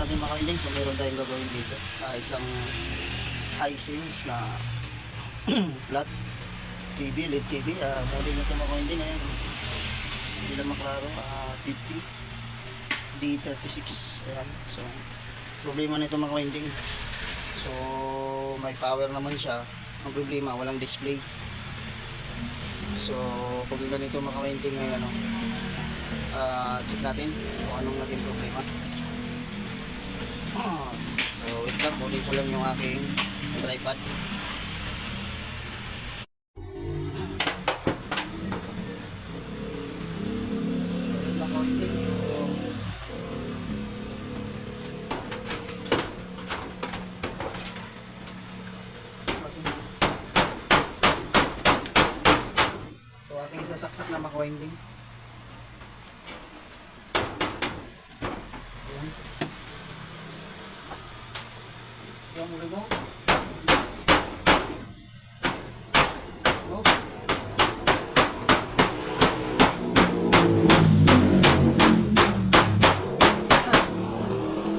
natin mga ka-winding. So meron tayong gagawin dito. Isang Hisense na flat TV, LED TV. Model na ito mga ka-winding. Ayan. Hindi lang maklaro. 50 D36. Ayan. So problema nito mga ka-winding. So may power naman siya. Ang problema, walang display. So kung ganito mga ka-winding ay ano, check natin kung anong naging problema. So wait lang, kunin ko lang yung aking tripod. So ating isasaksak na maka-winding. Ayan. Yung remote. Remote.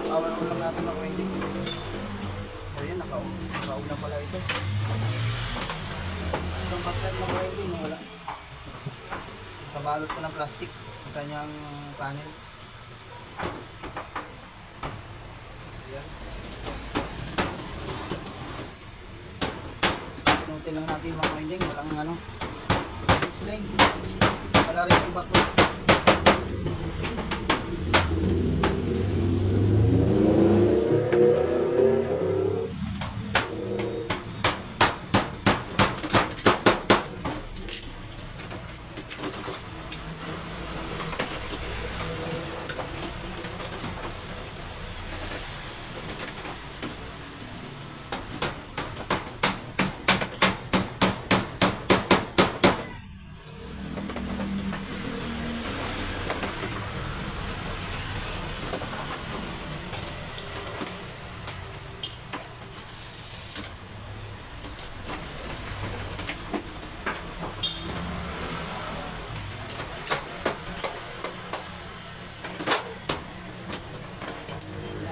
Power on lang natin maka-winding. So yan, nakauna pala ito. Itong backlight maka-winding, wala. Kabalot ko ng plastic ang kanyang panel. Ayan. Pinutin lang natin mga winding, walang ano, display. Wala rin yung backlight.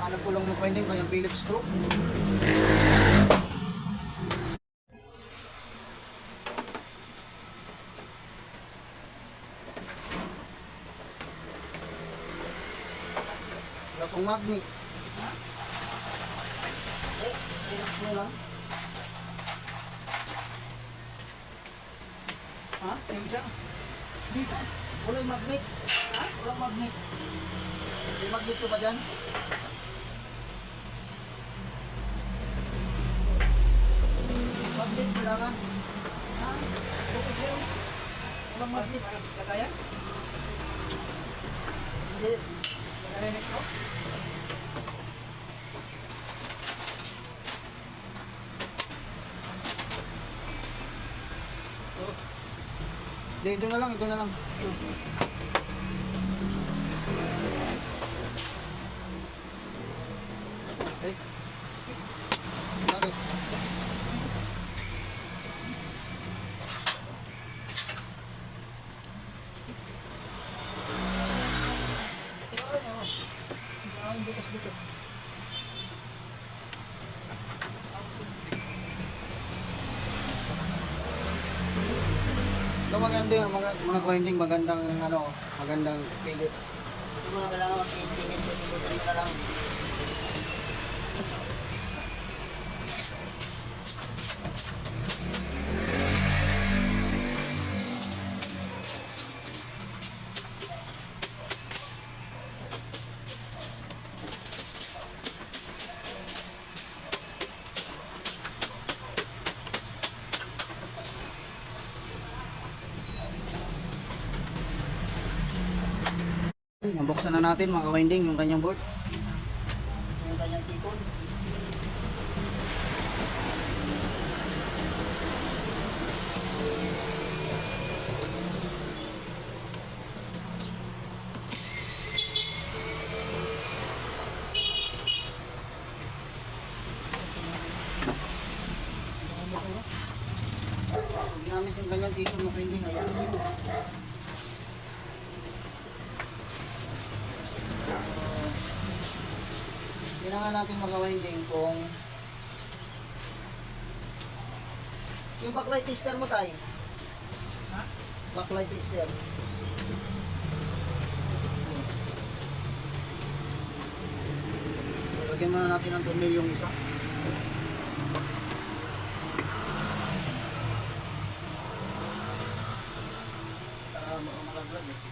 Hanap ko lang mga winding kanyang Phillips screw. Wala pong magnet. Phillips screw lang. Ha? Yung siya? Dito. Walang magnet. Walang magnet. May magnet ko ba dyan? Magnet kailangan. Walang magnet. Katayan? Hindi. Katayan ito? Hindi, ito na lang, ito na lang. Okay. Bakit? Ito maganda yung mga winding, magandang ano, magandang pilit. Hindi mo na kailangan mag-intimate, pinutin mo na lang. Buksan na natin mga ka-winding yung kanyang board. Yung kanyang tikon. Ginamit yung kanyang tikon mga ka-winding ay iyo. Kailangan natin makawinding kung yung backlight tester mo tayo. Ha? Backlight tester. Lagyan muna natin ng tornil yung isa. Para malaglag eh.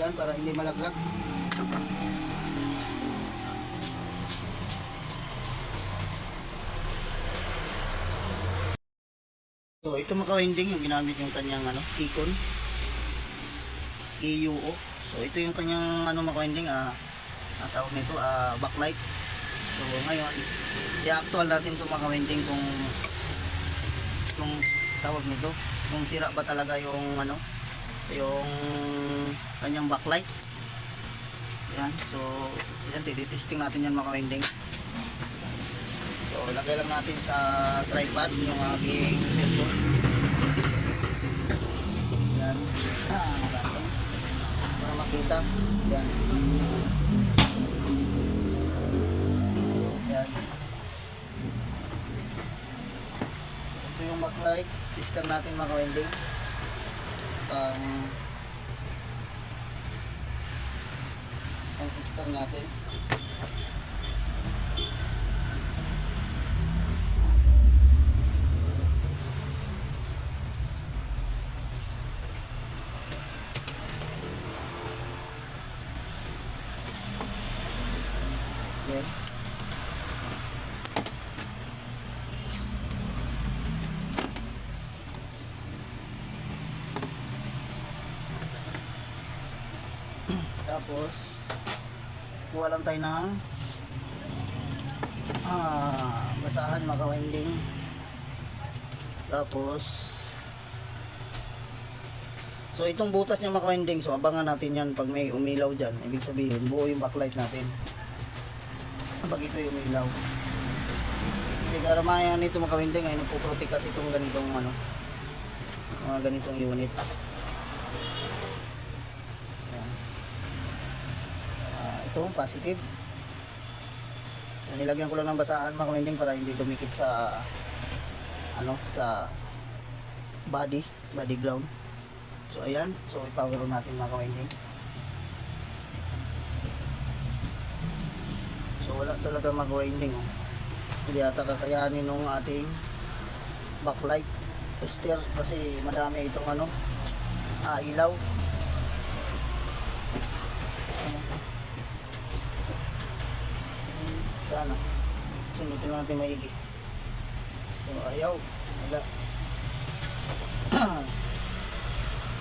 Yan, para hindi malaglag. So, ito makawinding yung ginamit yung kanyang Icon EUO. So, ito yung kanyang makawinding, tawag nito, backlight. So, ngayon, i-actual natin ito makawinding kung tawag nito, kung sira ba talaga yung yung kanyang backlight. Yan, so yan, testing natin yan makawinding. So lagay lang natin sa tripod yung aking cellphone. Yan, natin para makita. Yan, yan, ito yung backlight tester natin makawinding. Pang tester natin. Okay. Tapos kuha lang tayo ng basahan makawinding. Tapos so itong butas niya makawinding, so abangan natin yan pag may umilaw dyan. Ibig sabihin buo yung backlight natin pag ito yung umilaw. Kasi karamahan nito makawinding ay nagpo-protect kasi itong ganitong mga ganitong unit. Ito positive. So nilagyan ko lang ng basahan makawinding para hindi dumikit sa sa body ground. So ayan, so i-power on natin makawinding. So wala talaga makawinding hindi ata kakayanin ng ating backlight tester kasi madami itong ilaw. Sana sundutin natin maigi. So ayaw, wala.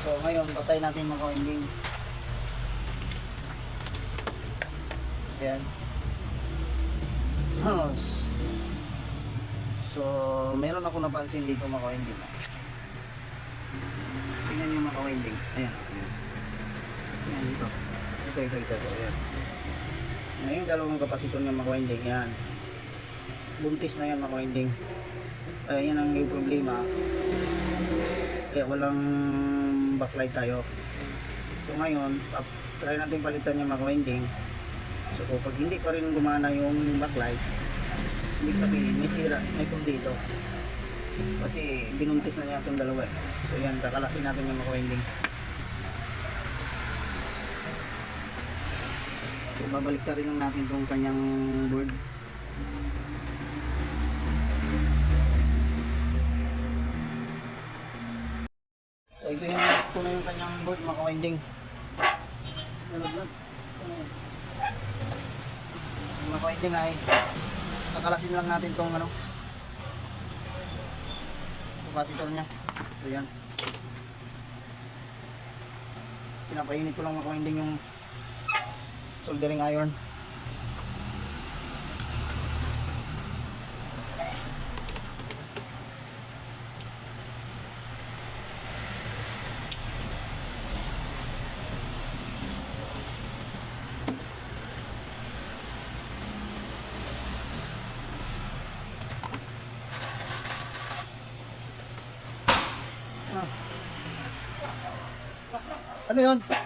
So ngayon patay natin makawinding. Ayan. So meron ako napansin dito makawinding. Tingnan yung makawinding. Ayan. Ayan dito. Ito. Ayan. Ngayon dalawang kapasitor ng makawinding yan. Buntis na yan makawinding. Kaya yan ang may problema. Kaya walang backlight tayo. So ngayon, try natin palitan yung makawinding. So pag hindi pa rin gumana yung backlight, ibig sabihin may sira, may pum dito. Kasi binuntis na niya itong dalawa. So yan, kakalasin natin yung makawinding. So babalik rin lang natin itong kanyang board. So ito yung kanyang board makawinding. Nalaglag. Yung makawinding ay kakalasin lang natin itong capacitor nya. So yan. Pinapainit ko lang makawinding yung soldering iron. Ano yun? Ha?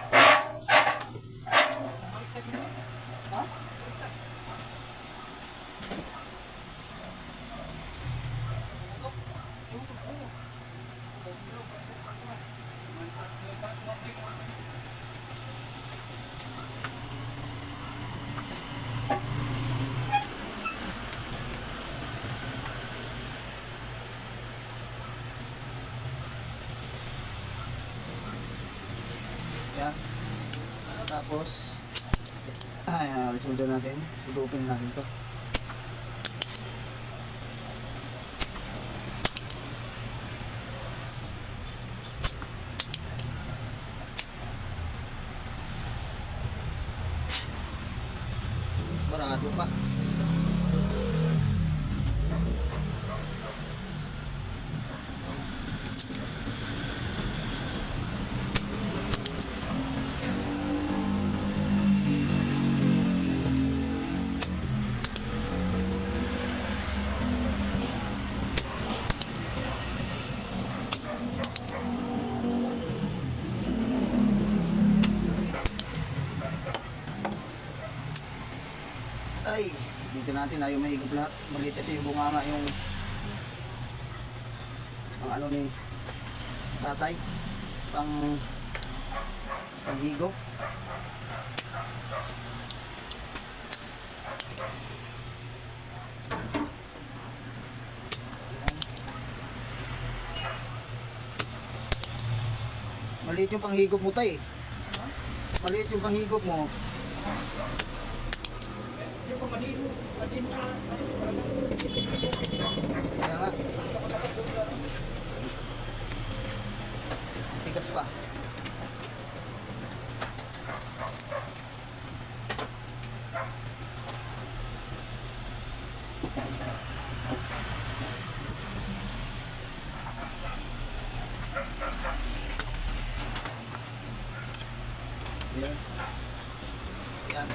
Yan. Tapos, resolve natin. I-open natin to. Barado pa. Ay, dito natin ayaw mahigop lahat. Maliit kasi yung bunganga yung ang ano ni tatay panghigop. Maliit yung panghigop mo tay. Maliit yung panghigop mo. Yung papadino sa... Kaya nga. Tigas pa. Yan. Yan.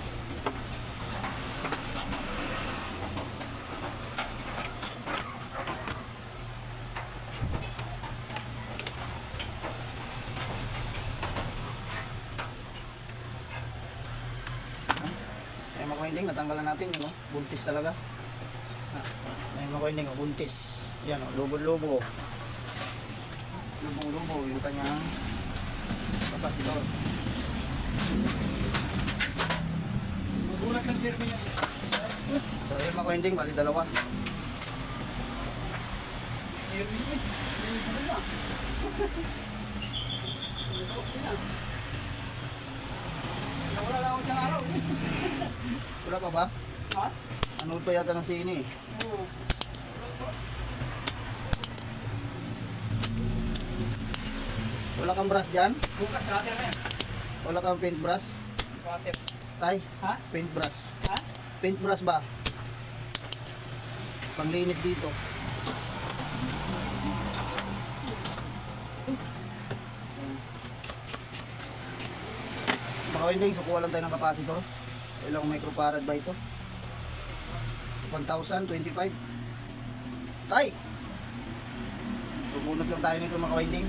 Ay makuinding, natanggalan natin yun, no? Buntis talaga. Ay makuinding, buntis. Yan, oh, lobo-lobo. Lubong-lubo yung kanyang kapasitor. Magulat ng termo niya. So ayun makuinding, bali dalawa. Termo niya. Ano ba? Nawala lang ako isang araw. Wala pa ba? Ha? Ano pa yata ng sini? Oo. Wala kang brush dyan? Bukas, cutter na yan. Wala kang paintbrush? Cutter. Tay, Ha? paintbrush. Ha? Paintbrush ba? Panglinis dito. Baka hindi, sukuha lang tayo ng capacitor. Ilang microfarad ba ito? 1,025. Tay! Sumunod lang tayo nito mga winding.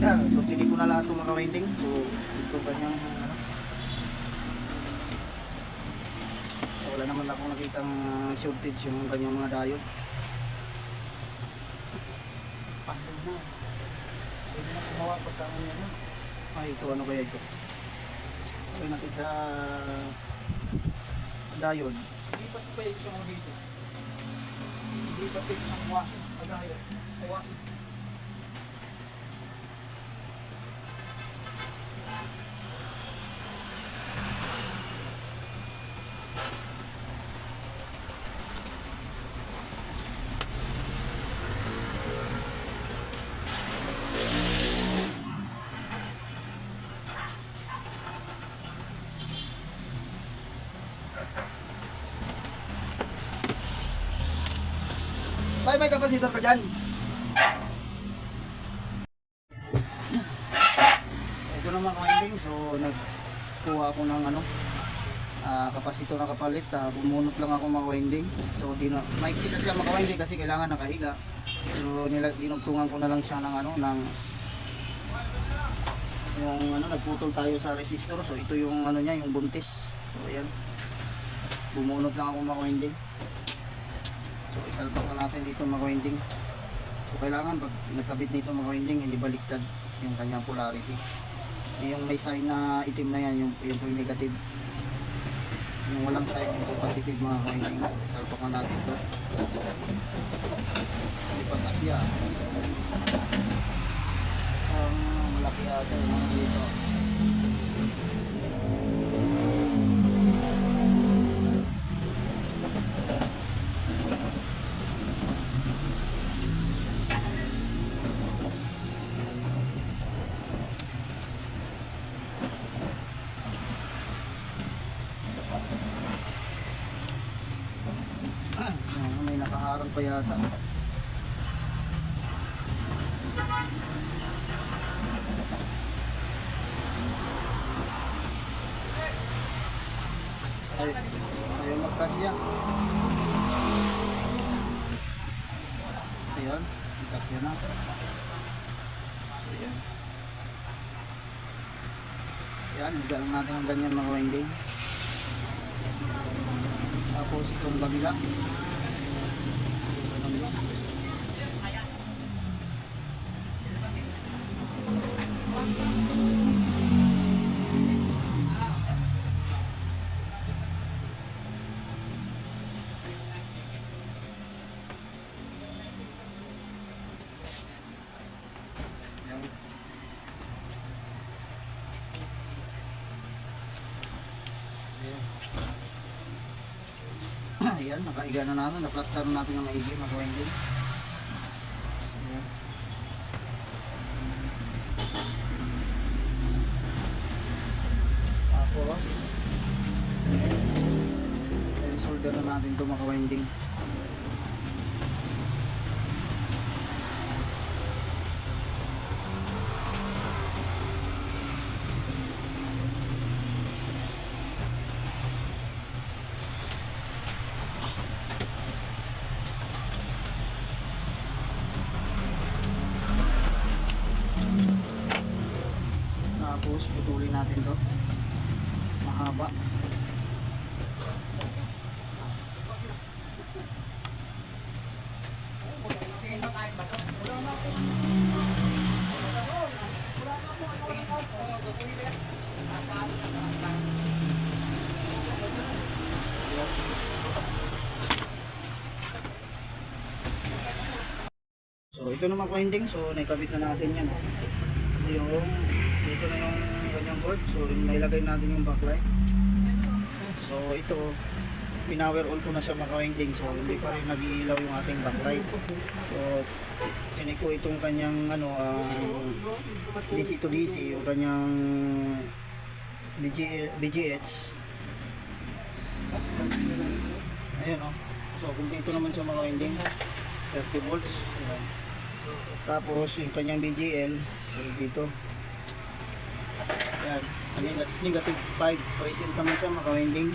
So sinig ko na lahat ng mga winding. So ito kanyang ano. So wala naman akong nakitang shortage yung kanyang mga diode. Pando na. Pwede na kumawa pagkaon niya na. Ay ito ano kaya ito? Okay natin sa diode. Lipat pa yung isang ano dito. Lipat pa yung isang wasin. Pagkaya. Ay wasin. Tay, may kapasitor ka dyan. Ito naman winding. So nagkuha ako ng ano kapasitor na kapalit. Bumunot lang ako mga winding. So maiksi na siya mga winding kasi kailangan nakahiga. Pero dinugtungan ko na lang siya ng ano ng Yung ano, nagputol tayo sa resistor. So ito yung ano niya, yung buntis. So ayan. Bumunot lang ako mga winding. So isalpak na natin dito mga winding. So kailangan pag nagkabit dito mga winding, hindi baliktad yung kanyang polarity. Yung may sign na itim na yan, yung po yung negative. Yung walang sign, yung po positive mga winding. So isalpak na natin to. Hindi pagkasya. Malaki ata mga dito. May nakaharang pa yata. Ayaw magkasya. Ayan, magkasya na. Ayan. Ayan, higa lang natin ang ganyan mga winding. Tapos itong kabila. Ganun din. Ayan, nakahiga na natin, na-plaster na natin ng maigi, mag-winding. Ayan. Tapos, i-solder na natin ito maka-winding. Tapos putulin natin to mahaba. So ito naman winding, so naikabit na natin yan. Dito na yung kanyang board, so nailagay natin yung backlight. So ito, pinower on ko na siya maka-winding, so hindi pa rin nag-iilaw yung ating backlight. So sinik ko itong kanyang ano, DC to DC, yung kanyang BGH. Ayan o, so kumpleto naman siya maka-winding, 30 volts. Ayan. Tapos yung kanyang BGL, so dito. Ayan, negative 5, present naman siya maka-winding.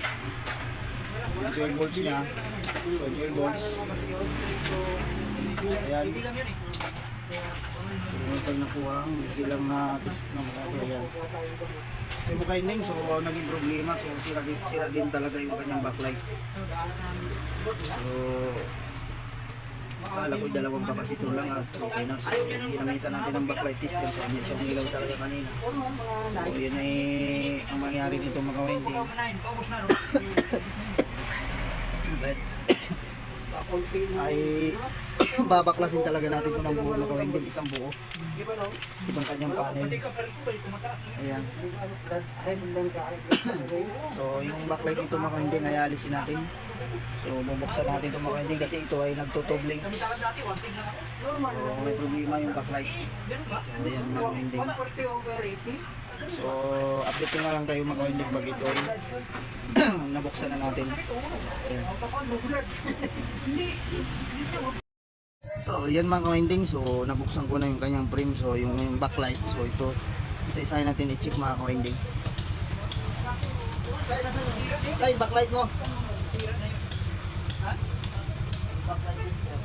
12 volts niya, so 12 volts. Ayan. So pag nakuha, hindi lang na test na makakaya. Ayan. So maka-winding, so naging problema, so sira din talaga yung kanyang backlight. So akala ko dalawang kapasitor lang at okay na. So ginamitan natin ng backlight tester, so hindi siya umilaw talaga kanina. So yun ay ang mangyari dito mga winding. But ay babaklasin talaga natin ito ng buo mga winding, isang buo. Itong kanyang panel. Ayan. So yung backlight nito mga winding ay alisin natin. So bubuksan natin itong mga winding kasi ito ay nagtutublinks. So may problema yung backlight. So ayan mga winding. So update ko na lang kayo mga winding pag ito ay nabuksan na natin. Ayan. So yan mga winding, so nabuksan ko na yung kanyang frame, so yung backlight. So ito isa-isahin natin i-check mga winding. Tay, backlight mo. Backlight tester.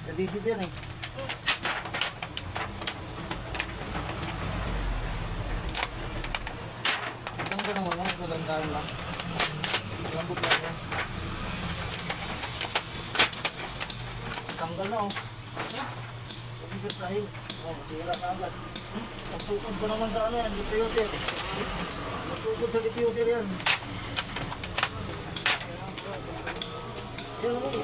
Kadisip yan eh. Itang ko naman yan, kalandahan lang. Lambot lang yan. Tanggal na oh. Pagkikit sahil. Oh, masira ka agad. Pagtukod ko naman sa ano yan, diffuser. Pagtukod sa diffuser yan. Yan oh.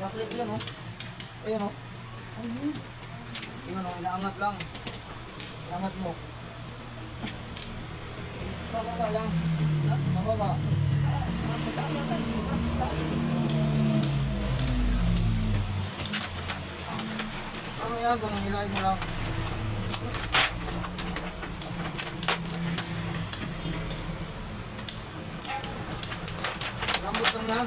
Bakit yan oh. Ayan oh. Ayan oh, inaangat lang. Inaangat mo. Bababa lang. Bababa. Ano yan, kung hilahin mo lang. Lambot lang yan.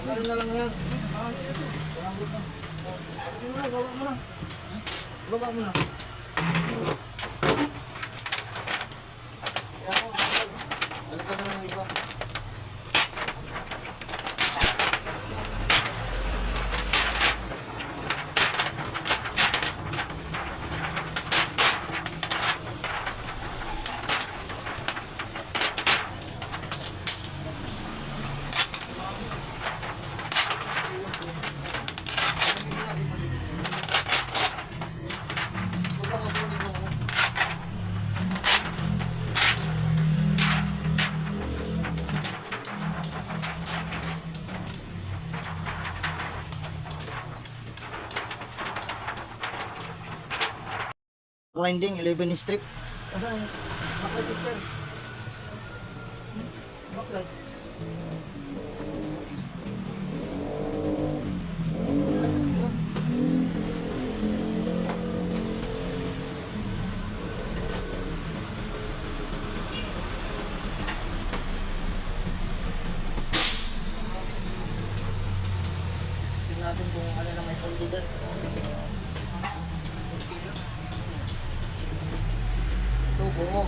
Tanggalin na lang yan. Lambot lang. Sige mo na, gawa mo na. Gawa mo na. Kaya mo, balikan na lang ng iba. Winding 11 strip. Asan ang backlight tester? Backlight. Tingnan natin kung ano na may pundi dyan. Ito, buo.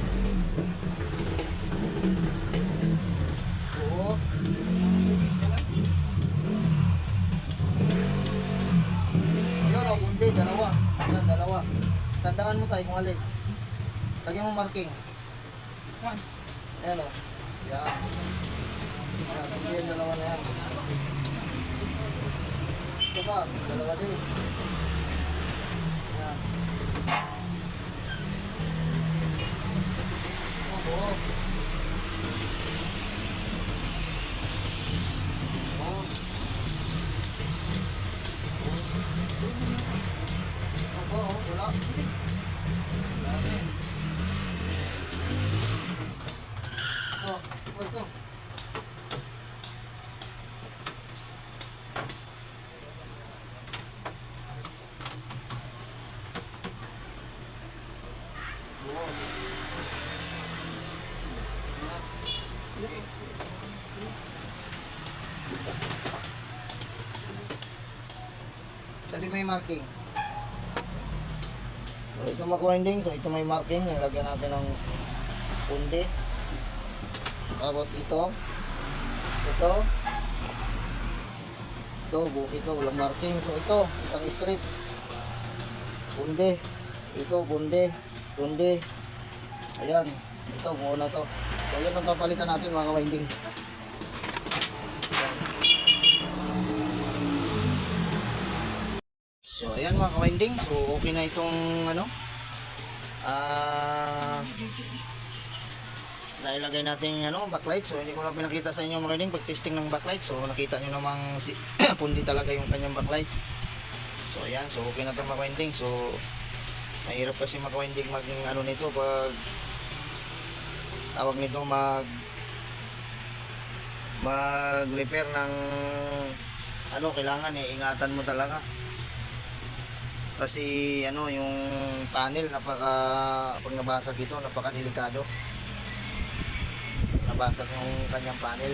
Buo. Yun o, bundi, dalawa. Yan, dalawa. Tandaan mo tayo kung alin. Lagyan mo marking. Ayan o. Yan. Yan, bundi yan, dalawa na yan. Ito pa, dalawa din. Yan. Oo. Oo. Ako, wala. Dami. Ito. Kasi may marking. So ito mag-winding, so ito may marking, nilagyan natin ng pundi. Tapos ito, ito walang marking. So ito, isang strip. Pundi, ito pundi. Ayan, ito buo na to. So yan ang papalitan natin mga winding. So ayan mga ka-winding, so okay na itong ano nailagay natin ano backlight. So hindi ko na pinakita sa inyo mga winding pag testing ng backlight. So nakita nyo namang si pundi talaga yung kanyang backlight. So ayan, so okay na itong mga winding. So mahirap kasi mga winding mag ano nito pag tawag nito mag-repair ng ano, kailangan ingatan mo talaga. Kasi ano, yung panel pag nabasag ito, napaka-delikado. Nabasag yung kanyang panel.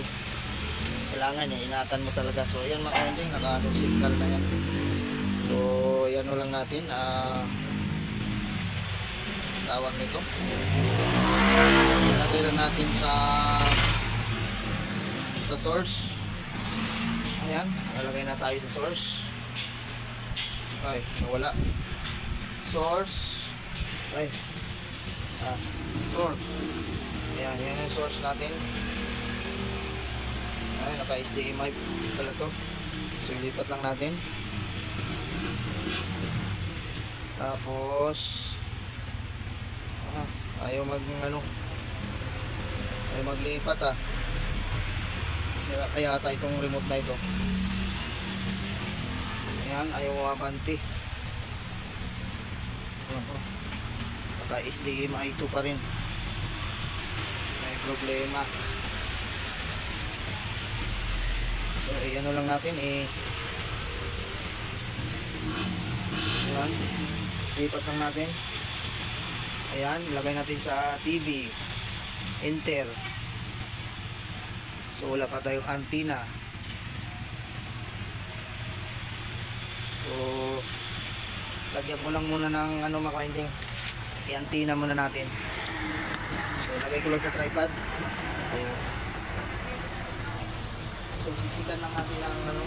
Kailangan ingatan mo talaga. So ayan mga ka-winding, naka-signal na yan. So yan lang natin, tawag nito. Ilagay lang natin sa source. Ayan, nalagay na tayo sa source. Ay, nawala. Source. Ay. Source. Ayan, yan yung source natin. Ay, naka-HDMI pala to. So, ilipat lang natin. Tapos ayaw maglipat kaya ata itong remote na ito. Ayan, ayaw mabanti. Naka HDMI 2 pa rin. May problema. So ano lang natin ayan, lipat lang natin. Ayan, lagay natin sa TV. Enter. So wala pa tayong antenna. So lagyan ko lang muna ng ano mga ka-winding, i-antenna muna natin. So lagay ko lang sa tripod. Ayan. So siksikan lang natin ang ano,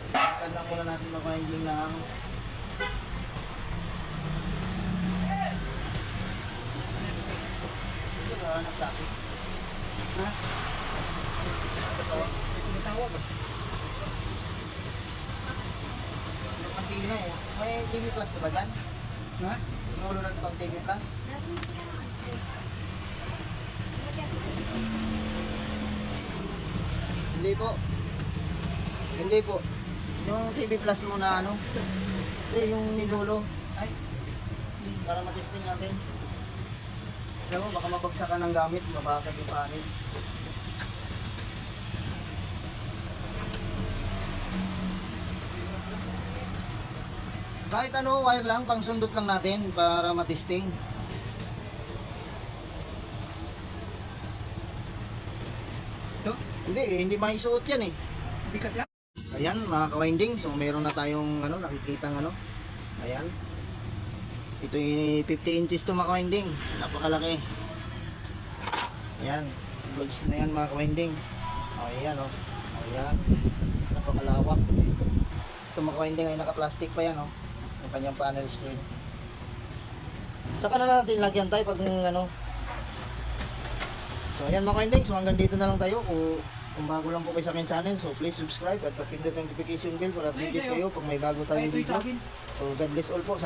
siksikan lang muna natin mga ka-winding ng nagsabi. Ha? Tinatawag. Antina may TV Plus ka ba dyan? Ha? Nulo natin pang TV Plus? Hindi po. Hindi po. Yung TV Plus mo na ano? Hindi, yung nilulo. Ay, Para matesting natin. Alam mo, baka mabagsak ka ng gamit, mabasag yung panel. Kahit ano, wire lang, pang sundot lang natin para matesting. ito? Hindi maisuot yan Hindi kasi. Ayan mga ka-winding, so meron na tayong ano, nakikitang ano. Ayan. Ito yung 50 inches to mga ka-winding. Napakalaki. Ayan. Goods na yan mga ka-winding. Ayan Ayan. Napakalawak. Ito mga ka-winding ay naka-plastic pa yan yung kanyang panel screen. Saka na natin lagyan tayo pag ano. So ayan mga ka-winding, so hanggang dito na lang tayo. Kung bago lang po kayo sa akin channel, so please subscribe at pag-pindot ang notification bell para updated kayo pag may bago tayong video. So God bless all po.